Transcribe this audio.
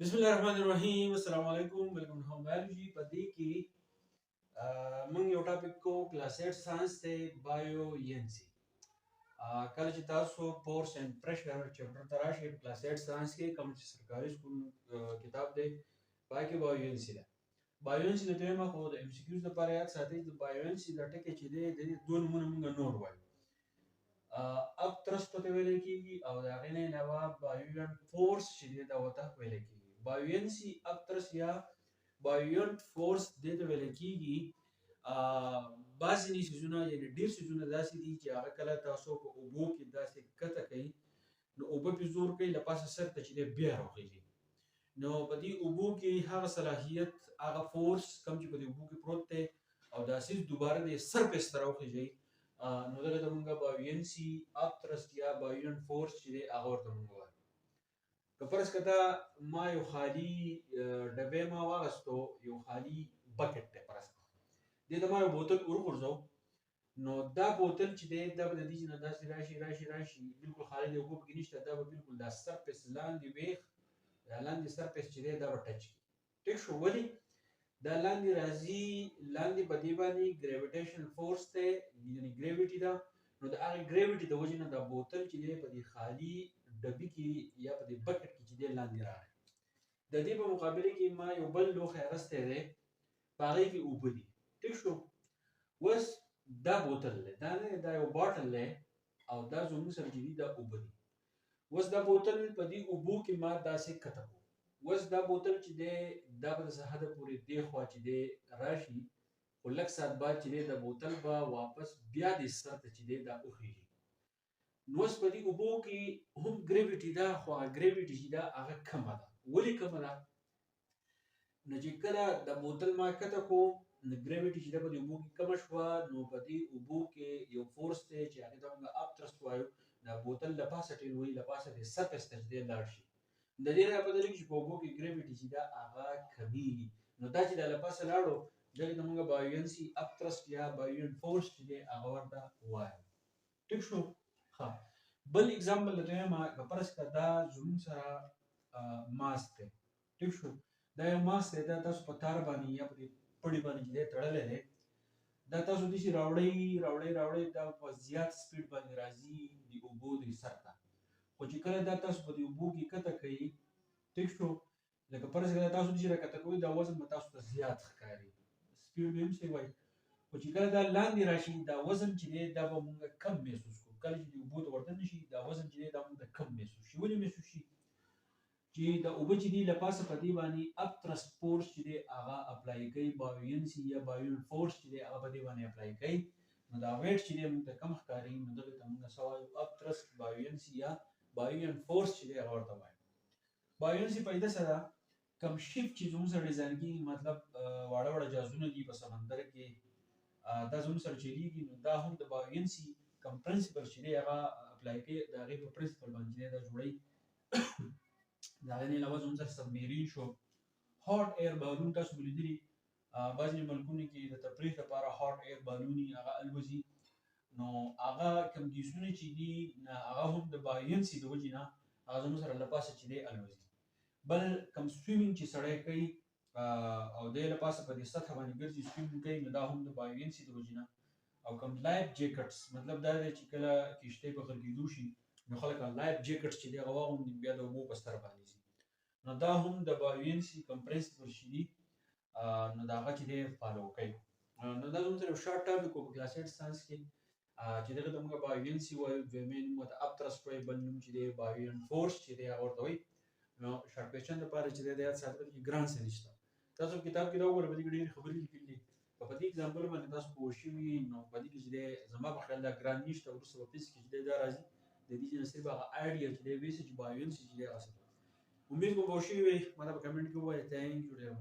बिस्मिल्लाहिर्रहमानिर्रहीम अस्सलाम वालेकुम वेलकम टू बायोलॉजी पढ़ी की मंग यो टॉपिक को क्लास 8 साइंस से बायोयंसी कल जी तासो फोर्स एंड प्रेशर चैप्टर तराशी क्लास 8 साइंस के कम सरकारी स्कूल किताब दे बाकी बायोयंसी दा बायोयंसी ته ما خو د ام سی کیوز لپاره یاد ساتي د बायोयंसी د ټکی چې د دوه نمونه موږ نور وایو upthrust ته ویل کیږي او دا غینه علاوه buoyant force چې دا وته ویل کیږي buoyancy upthrust یا buoyant force د ته ویل کیږي بعضې سیزونه یعنی ډیر سیزونه داسې دي چې هغه کله تاسو په اوبو کې داسې کته کوي نو اوبه پې زور کوي له پاسه سر ته چې دی بیا راخیږي نو په دې اوبو کې هغه صلاحیت هغه فورس کوم چې په دې اوبو کې پروت دی او دا سیز دوباره د سرفیس ته راوخیږي نو دغه ته مونږ buoyancy upthrust یا buoyant force چې دی هغه ورته مونږ وایو که فرض کړه ما یو خالي ډبې ما واغستو یو خالي بکټ دی فرض دې ته ما یو بوتل ورغورځو نو دا بوتل چې دی دا به د دې نه داسې راشي بالکل خالي دی اوبو پکې نشته دا به بالکل دا سرفیس لاندې ویښ دا لاندې سرفیس چې دی دا به ټچ کړي ټیک شو ولې دا لاندې راځي لاندې په دې باندې ګریویټیشنل فورس دی یعنی ګریویټي ده نو د هغې ګریویټي د وجې نه دا بوتل چې دی په دې خالي ډبي کې یا په دې بکټ کې چې دی لاندې راغی د دې په مقابله کې ما یو بل لوښی اخیستی دی په هغې کې اوبه دي ټیک شو اوس دا بوتل دی دا نه دا یو باټل دی او دا زموږ سره چې دي دا اوبه دي اوس دا بوتل په دې اوبو کې ما داسې کته کړو اوس دا بوتل چې دی دا به د څه حده پورې دې خوا چې دی راشي خو لږ ساعت بعد چې دی دا بوتل به واپس بیا دې سر ته چې دی دا وخیږي نو اوس په دې اوبو کې هم ګریویټي ده خو هغه ګریویټي چې ده هغه کمه ده ولې کمه ده نو چې کله دا بوتل ما کته کړو نو ګریویټي چې ده په دې اوبو کې کمه شوه نو په دې اوبو کې یو فورس دی چې هغې ته موږ upthrust وایو دا بوتل له پاسه ټیلوي له پاسه دې سرفیس ته چې دی لاړ شي د دې نه پته لګي چې په اوبو کې ګریویټي چې ده هغه کمیږي نو دا چې دا له پاسه لاړو دغې ته موږ buoyancy upthrust یا buoyant force چې دی هغه ورته وایو ټیک شو ښه بل اګزامپل درته وایم که فرض کړه دا زموږ سره ماسک دی ټیک شو دا یو ماسک دی دا تاسو په تار باندې یا په دې پړي باندې چې دی تړلی دی دا تاسو داسې راوړئ دا په زیات سپیډ باندې راځي د اوبو د سر ته خو چې کله دا تاسو په دې اوبو کې کته کوي ټیک شو لکه فرض کړه تاسو داسې راکته کوئ دا وزن به تاسو ته زیات ښکاري سپیډ به هم صحیح وایي خو چې کله دا لاندې راشي دا وزن چې دی دا به موږ کم محسوس کړو کله چې د اوبو ته ورته شي دا وزن چې دی دا موږ ته کم محسوس شي ولې محسوس شي چې دا اوبه چې دي له پاسه په دې باندې upthrust فورس چې دی هغه اپلای کوي buoyancy یا buoyant force چې دی هغه په دې باندې اپلای کوي نو دا ویټ چې دی موږ ته کم ښکاري نو دغې ته موږ څه وایو upthrust buoyancy یا buoyant force چې دی هغه ورته وایو buoyancy پیدا څه ده کم شپ چې زموږ سره ډیزاین کېږي مطلب واړه جهازونه دي په سمندر کې دا زموږ سره چلیږي نو دا هم د buoyancy کم پرنسپل چې دی هغه اپلای کوي د هغې په پرنسپل باندې چې دی دا جوړوي د هغې نه علاوه زموږ سره سبمیرین شو هاټ ایر بالون تاسو به لیدلي بعضې ملکونو کې د تفریح لپاره هاټ ایر بالونې هغه الوځي نو هغه کم ګیسونه چې دي هغه هم د buoyancy د وجې نه هغه زموږ سره له پاسه چې دی الوځي بل کم سویمینګ چې سړی کوي او دی له پاسه په دې سطحه باندې ګرځي سویمینګ کوي نو دا هم د buoyancy د وجې نه او کوم لایف جیکټس مطلب دا دی چې کله کشتۍ په غرقېدو شي نو خلک لایف جیکټس چې دی هغه واغوندي بیا د اوبو په ستر باندې ځي نو دا هم د buoyancy کوم پرنسپل چې دي نو د هغه چې دی فالو کوي نو دا زموږ سره یو شارټ ټاپک و په کلاس 8 ساینس کې چې دغه ته موږ buoyancy وایو دویمې نوم ورته upthrust وایي بل نوم چې دی buoyant force چې دی هغه ورته وایي نو شارټ کوېسچن لپاره چې دی د یاد ساتلو کې ګران څه نشته تاسو کتاب کې دا وګورئ په دې کې ډېرې خبرې لیکلي دي که په دې اګزامپل باندې تاسو پوه شوي نو په دې کې چې دی زما په خیال دا ګران نشته وروسته په فزیکس کې چې دی دا راځي د دې نه صرف هغه آیډیا چې دی ویسې چې buoyancy چې دی هغه څه امید کوم پوه شوي وئ ما ته په کمنټ کې ووایئ تھینک یو ډېر